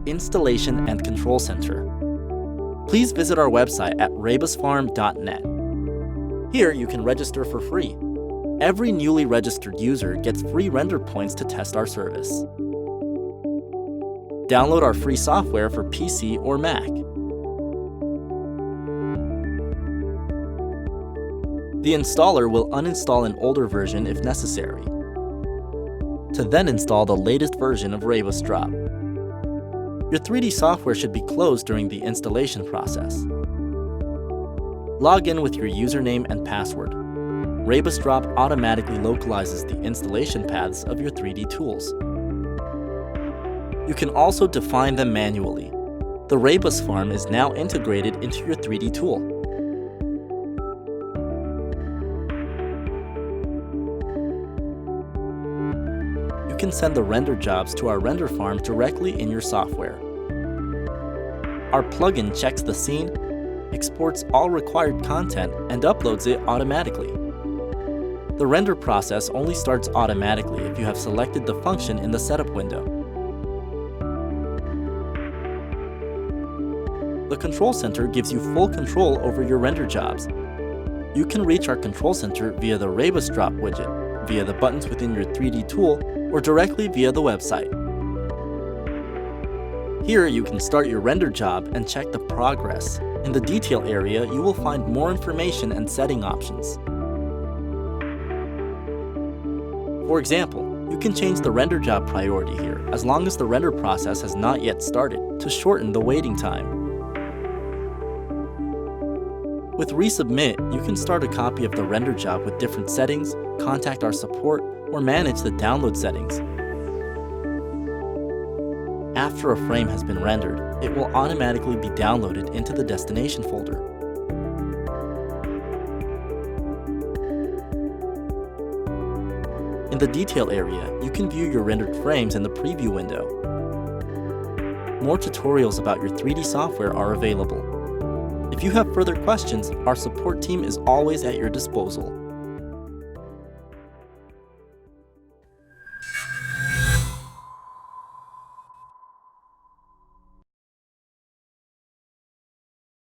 Installation and Control Center. Please visit our website at RebusFarm.net. Here you can register for free. Every newly registered user gets free RenderPoints to test our service. Download our free software for PC or Mac. The installer will uninstall an older version if necessary, to then install the latest version of RebusDrop. Your 3D software should be closed during the installation process. Log in with your username and password. RebusDrop automatically localizes the installation paths of your 3D tools. You can also define them manually. The RebusFarm is now integrated into your 3D tool. You can send the render jobs to our RenderFarm directly in your software. Our plugin checks the scene, exports all required content, and uploads it automatically. The render process only starts automatically if you have selected the function in the setup window. The Control Center gives you full control over your render jobs. You can reach our Control Center via the RebusDrop widget, via the buttons within your 3D tool, or directly via the website. Here you can start your render job and check the progress. In the detail area, you will find more information and setting options. For example, you can change the render job priority here, as long as the render process has not yet started, to shorten the waiting time. With Resubmit, you can start a copy of the render job with different settings, contact our support, or manage the download settings. After a frame has been rendered, it will automatically be downloaded into the destination folder. In the detail area, you can view your rendered frames in the preview window. More tutorials about your 3D software are available. If you have further questions, our support team is always at your disposal.